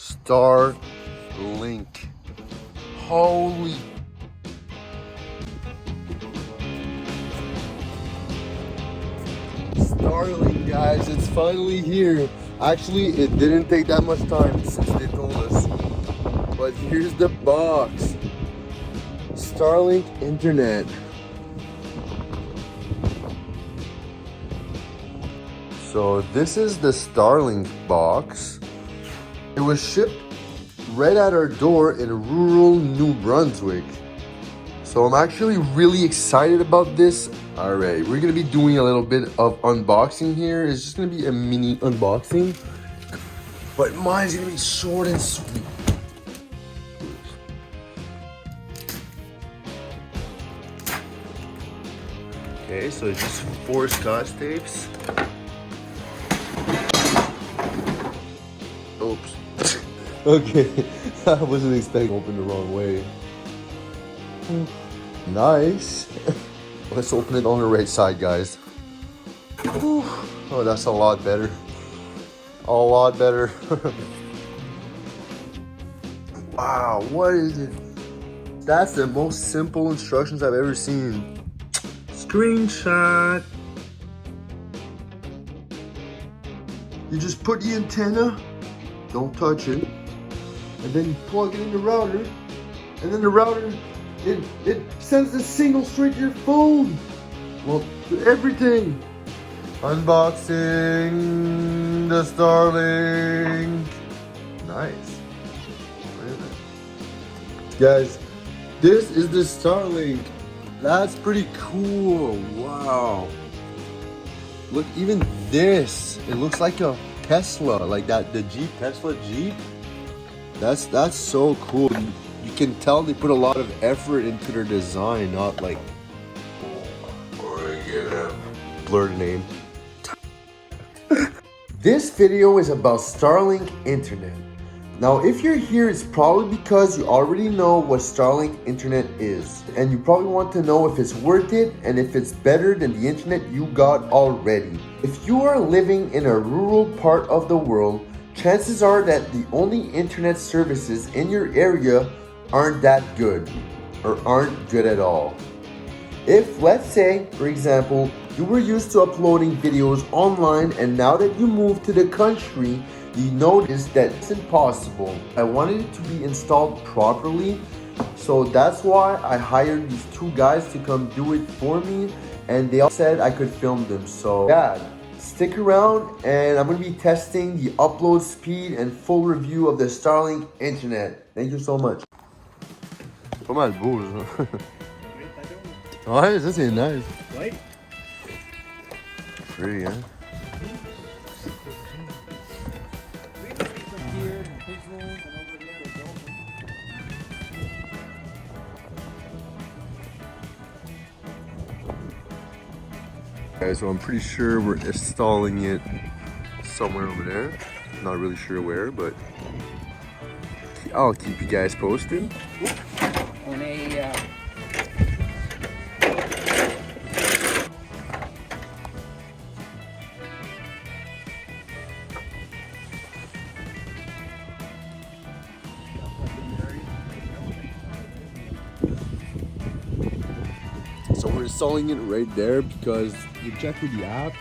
Starlink. Holy. Starlink, guys, it's finally here. Actually, it didn't take that much time since they told us. But here's the box. Starlink internet. So this is the Starlink box. It was shipped right at our door in rural New Brunswick. So I'm actually really excited about this. All right, we're gonna be doing a little bit of unboxing here. It's just gonna be a mini unboxing, but mine's gonna be short and sweet. Okay, so it's just 4 Scotch tapes. Oops. Okay, I wasn't expecting to open the wrong way. Nice. Let's open it on the right side, guys. Whew. Oh, that's a lot better. A lot better. Wow, what is it? That's the most simple instructions I've ever seen. Screenshot. You just put the antenna, don't touch it, and then you plug it in the router, and then the router, it sends the signal straight to your phone. Well, to everything. Unboxing the Starlink. Nice. Look at that. Guys, this is the Starlink. That's pretty cool. Wow. Look, even this, it looks like a Tesla, like that, the Jeep, Tesla Jeep. That's so cool. You can tell they put a lot of effort into their design, not like, blur the name. This video is about Starlink internet. Now, if you're here, it's probably because you already know what Starlink internet is, and you probably want to know if it's worth it and if it's better than the internet you got already. If you are living in a rural part of the world, chances are that the only internet services in your area aren't that good, or aren't good at all. If, let's say, for example, you were used to uploading videos online and now that you moved to the country, you notice that it's impossible. I wanted it to be installed properly, so that's why I hired these 2 guys to come do it for me, and they all said I could film them. So yeah, stick around and I'm gonna be testing the upload speed and full review of the Starlink internet. Thank you so much. Pas mal beau, ça. Ouais, ça c'est nice. Oui. Pretty, hein? Okay, so I'm pretty sure we're installing it somewhere over there. Not really sure where, but I'll keep you guys posted. On a So we're installing it right there because you check with the app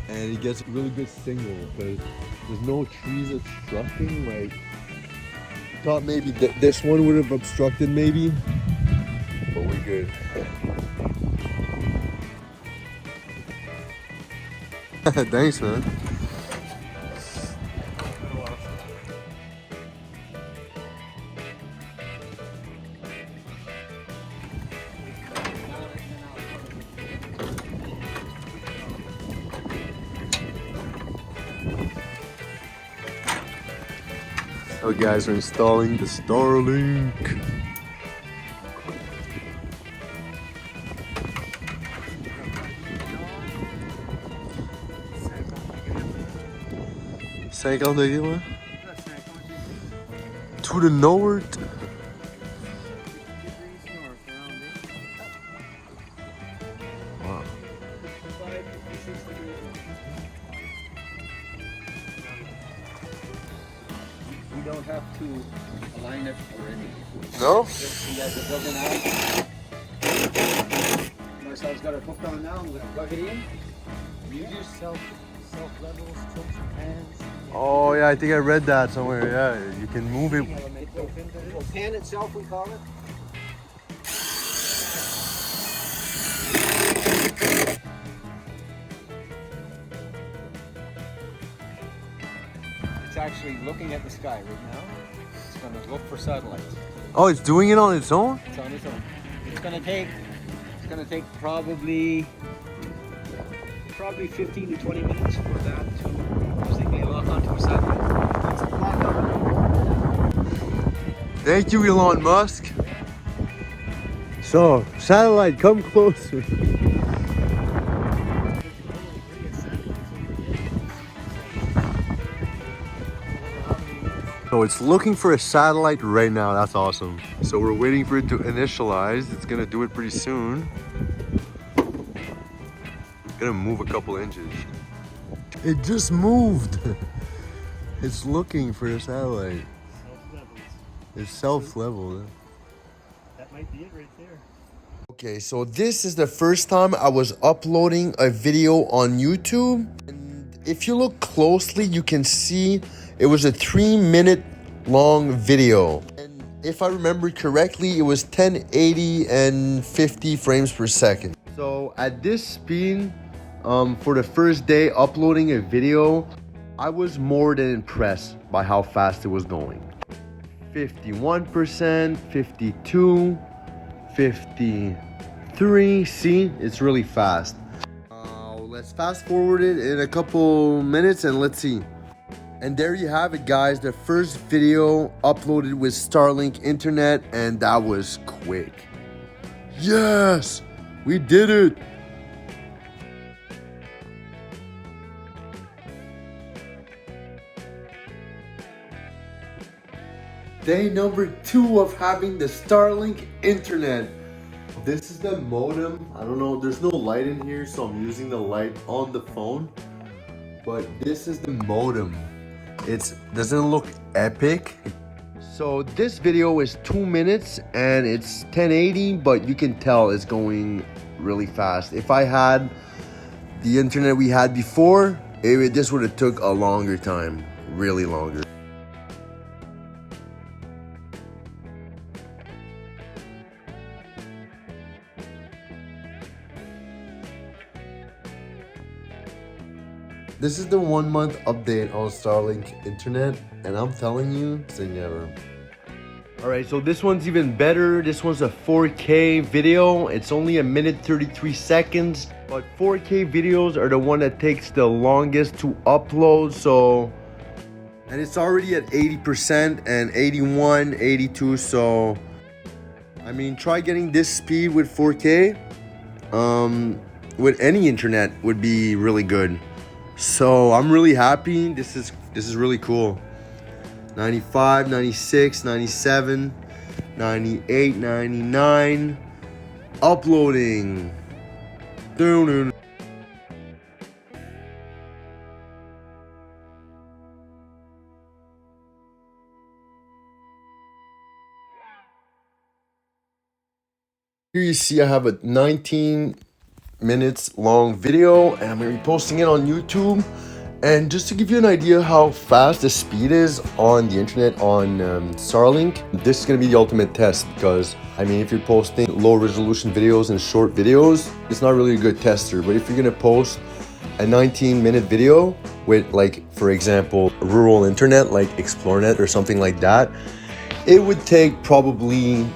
and it gets a really good signal because there's no trees obstructing. Like, thought maybe this one would have obstructed maybe, but we're good. Thanks, man. So guys, we're installing the Starlink. $50, ouais. To the north. Wow. We don't don't have to align it already. No? Just, he has it built-in out. Marcel's got it hooked on now. I'm going to plug it in. You just self levels, tilts your pans. Oh yeah, I think I read that somewhere. Yeah, you can move it. The pan itself, we call it. It's actually looking at the sky right now. It's going to look for satellites. Oh, it's doing it on its own? It's on its own. It's going to take probably 15 to 20 minutes for that to basically lock onto a satellite. Once it's locked on. Thank you, Elon Musk. So, satellite, come closer. So it's looking for a satellite right now. That's awesome. So we're waiting for it to initialize. It's gonna do it pretty soon. Gonna move a couple inches. It just moved. It's looking for a satellite. It's self-leveled. That might be it right there. Okay, so this is the first time I was uploading a video on YouTube. And if you look closely, you can see it was a 3-minute long video. And if I remember correctly, it was 1080 and 50 frames per second. So at this speed, for the first day uploading a video, I was more than impressed by how fast it was going. 51%, 52, 53. See, it's really fast. Let's fast forward it in a couple minutes and let's see. And there you have it, guys. The first video uploaded with Starlink internet, and that was quick. Yes, we did it. Day number 2 of having the Starlink internet. This is the modem. I don't know, there's no light in here, so I'm using the light on the phone. But this is the modem. It doesn't look epic. So this video is 2 minutes and it's 1080, but you can tell it's going really fast. If I had the internet we had before, this would have took a longer time, really longer. This is the 1-month update on Starlink internet, and I'm telling you, it's never. Alright, so this one's even better. This one's a 4K video. It's only 1 minute 33 seconds, but 4K videos are the one that takes the longest to upload. So, and it's already at 80% and 81, 82. So, I mean, try getting this speed with 4K. With any internet would be really good. So I'm really happy. This is really cool. 95, 96, 97, 98, 99. Uploading. Here you see I have a 19 minutes long video and I'm gonna be posting it on YouTube. And just to give you an idea how fast the speed is on the internet on Starlink, this is gonna be the ultimate test, because I mean, if you're posting low resolution videos and short videos, it's not really a good tester. But if you're gonna post a 19-minute video with, like, for example, rural internet like ExploreNet or something like that, it would take probably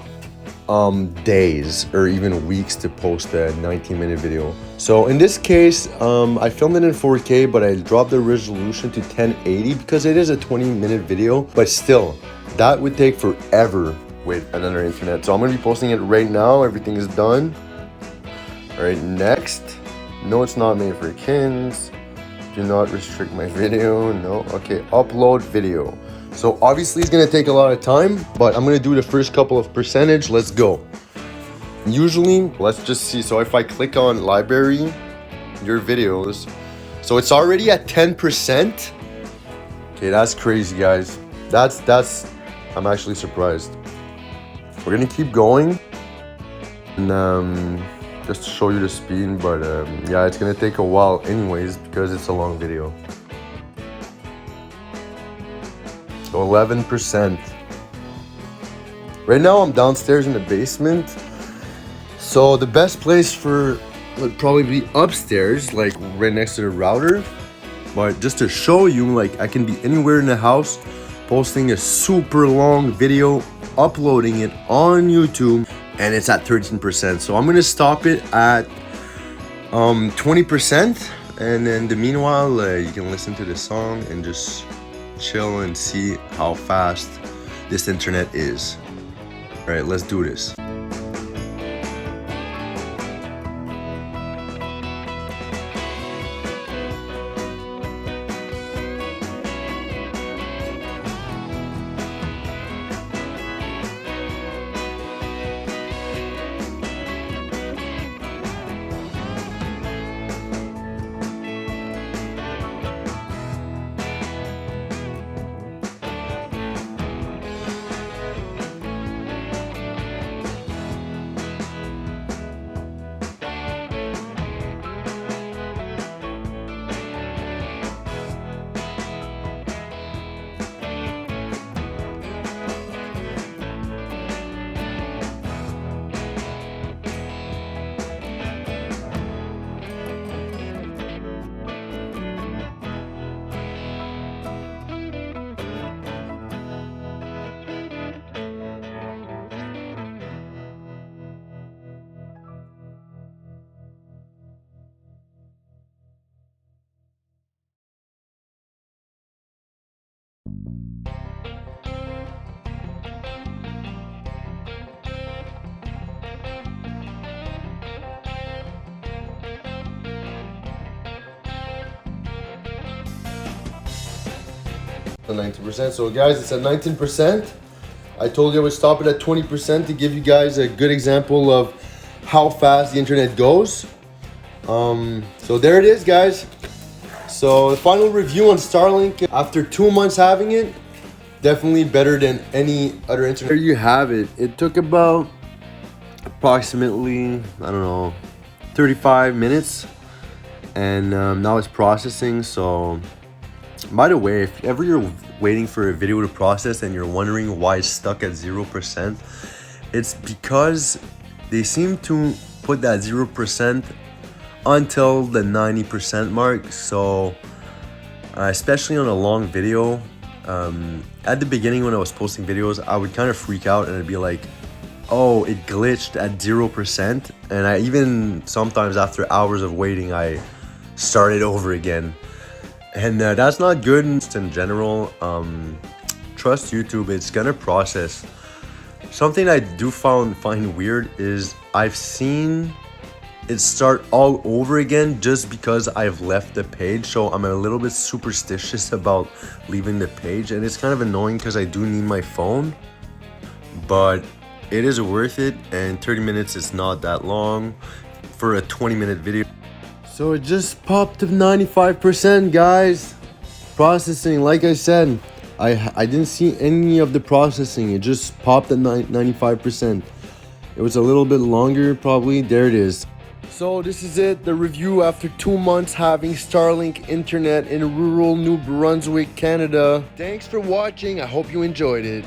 days or even weeks to post a 19-minute video. So in this case, I filmed it in 4K, but I dropped the resolution to 1080 because it is a 20-minute video. But still, that would take forever with another internet. So I'm gonna be posting it right now. Everything is done. All right, next. No, it's not made for kids. Do not restrict my video. No. Okay, upload video. So obviously it's gonna take a lot of time, but I'm gonna do the first couple of percentage. Let's go. Usually, let's just see. So if I click on library, your videos, so it's already at 10%. Okay, that's crazy, guys. I'm actually surprised. We're gonna keep going, and just to show you the speed, but yeah, it's gonna take a while anyways because it's a long video. So 11%. Right now I'm downstairs in the basement, so the best place would probably be upstairs, like right next to the router. But just to show you, like, I can be anywhere in the house posting a super long video, uploading it on YouTube, and it's at 13%. So I'm gonna stop it at 20%, and then in the meanwhile you can listen to the song and just chill and see how fast this internet is. All right, let's do this. The 19%. So guys, it's at 19%. I told you I would stop it at 20% to give you guys a good example of how fast the internet goes. So there it is, guys. So the final review on Starlink after 2 months having it, definitely better than any other internet. There you have it. It took about approximately, I don't know, 35 minutes, and now it's processing. So by the way, if ever you're waiting for a video to process and you're wondering why it's stuck at 0%, it's because they seem to put that 0% until the 90% mark. So especially on a long video, at the beginning when I was posting videos, I would kind of freak out and I'd be like, oh, it glitched at 0%. And I even sometimes after hours of waiting, I started over again. And that's not good in general. Trust YouTube, it's gonna process. Something I do find weird is I've seen it start all over again just because I've left the page. So I'm a little bit superstitious about leaving the page, and it's kind of annoying because I do need my phone, but it is worth it, and 30 minutes is not that long for a 20-minute video. So it just popped to 95%, guys. Processing, like I said, I didn't see any of the processing. It just popped at 95%. It was a little bit longer, probably. There it is. So this is it, the review after 2 months having Starlink internet in rural New Brunswick, Canada. Thanks for watching. I hope you enjoyed it.